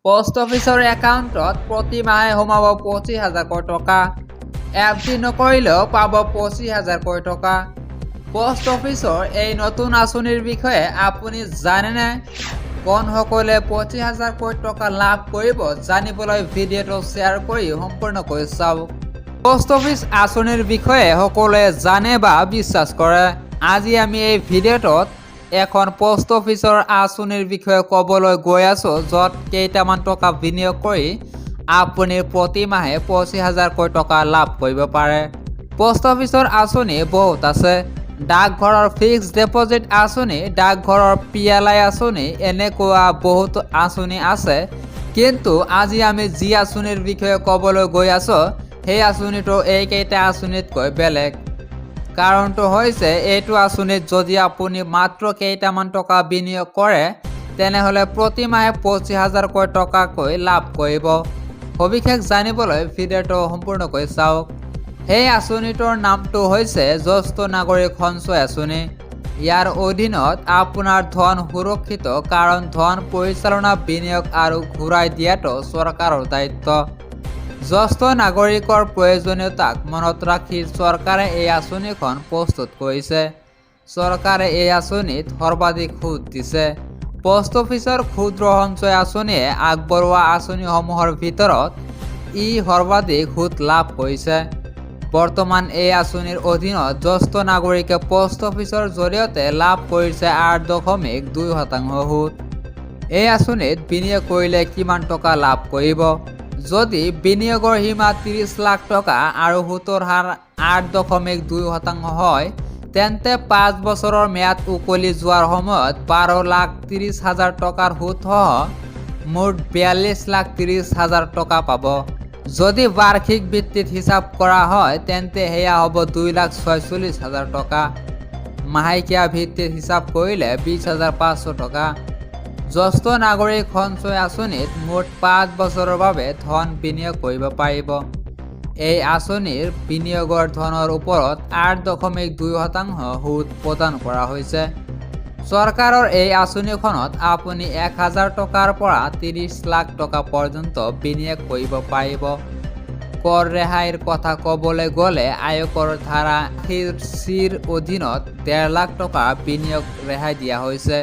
Post অফিচৰ একাউণ্টত প্ৰতি মাহে সোমাব 25,000 টকা। এফডি নকৰিলেও পাব 25,000 টকা। পোষ্ট অফিচৰ এই নতুন আঁচনিৰ বিষয়ে আপুনি জানেনে? কোনসকলে 25,000 টকা লাভ কৰিব জানিবলৈ ভিডিঅ'টো শ্বেয়াৰ কৰি সম্পূৰ্ণকৈ চাওক। পোষ্ট অফিচ আঁচনিৰ বিষয়ে সকলোৱে জানে বা বিশ্বাস কৰে। আজি আমি এই ভিডিঅ'টোত এখন পোষ্ট অফিচৰ আঁচনিৰ বিষয়ে ক'বলৈ গৈ আছোঁ, য'ত কেইটামান টকা বিনিয়োগ কৰি আপুনি প্ৰতি মাহে 25,000 টকা লাভ কৰিব পাৰে। পোষ্ট অফিচৰ আঁচনি বহুত আছে। ডাকঘৰৰ ফিক্সড ডিপজিট আঁচনি, ডাকঘৰৰ PLI আঁচনি, এনেকুৱা বহুত আঁচনি আছে। কিন্তু আজি আমি যি আঁচনিৰ বিষয়ে ক'বলৈ গৈ আছোঁ, সেই আঁচনিটো এইকেইটা আঁচনিতকৈ বেলেগ। কাৰণটো হৈছে এইটো আঁচনিত যদি আপুনি মাত্ৰ কেইটামান টকা বিনিয়োগ কৰে, তেনেহ'লে প্ৰতি মাহে 25,000 টকাকৈ লাভ কৰিব। সবিশেষ জানিবলৈ ভিডিঅ'টো সম্পূৰ্ণকৈ চাওক। সেই আঁচনিটোৰ নামটো হৈছে জ্যেষ্ঠ নাগৰিক সঞ্চয় আঁচনি। ইয়াৰ অধীনত আপোনাৰ ধন সুৰক্ষিত, কাৰণ ধন পৰিচালনা, বিনিয়োগ আৰু ঘূৰাই দিয়াটো চৰকাৰৰ দায়িত্ব। জ্যেষ্ঠ নাগৰিকৰ প্ৰয়োজনীয়তাক মনত ৰাখি চৰকাৰে এই আঁচনিখন প্ৰস্তুত কৰিছে। চৰকাৰে এই আঁচনিত সৰ্বাধিক সুদ দিছে। পোষ্ট অফিচৰ ক্ষুদ্ৰ সঞ্চয় আঁচনিয়ে আগবঢ়োৱা আঁচনিসমূহৰ ভিতৰত ই সৰ্বাধিক সুদ লাভ কৰিছে। বৰ্তমান এই আঁচনিৰ অধীনত জ্যেষ্ঠ নাগৰিকে পোষ্ট অফিচৰ জৰিয়তে লাভ কৰিছে 8.2% সুদ। এই আঁচনিত বিনিয়োগ কৰিলে কিমান টকা লাভ কৰিব? যদি বিনিয়োগৰ সীমা 30 লাখ টকা আৰু সুতৰ হাৰ 8.2% হয়, তেন্তে 5 বছৰৰ ম্যাদ উকলি যোৱাৰ সময়ত 12,30,000 টকাৰ সুদসহ মুঠ 42,30,000 টকা পাব। যদি বাৰ্ষিক ভিত্তিত হিচাপ কৰা হয়, তেন্তে সেয়া হ'ব 2,46,000 টকা। মাহেকীয়া ভিত্তিত হিচাপ কৰিলে 20,500 টকা। জ্যেষ্ঠ নাগৰিক সঞ্চয় আঁচনিত মুঠ 5 বছৰৰ বাবে ধন বিনিয়োগ কৰিব পাৰিব। এই আঁচনিৰ বিনিয়োগৰ ধনৰ ওপৰত 8.2% সুদ প্ৰদান কৰা হৈছে। চৰকাৰৰ এই আঁচনিখনত আপুনি 1,000 টকাৰ পৰা 30 লাখ টকা পৰ্যন্ত বিনিয়োগ কৰিব পাৰিব। কৰ ৰেহাইৰ কথা ক'বলৈ গ'লে আয়কৰ ধাৰা 80ৰ অধীনত 1.5 লাখ টকা বিনিয়োগ ৰেহাই দিয়া হৈছে।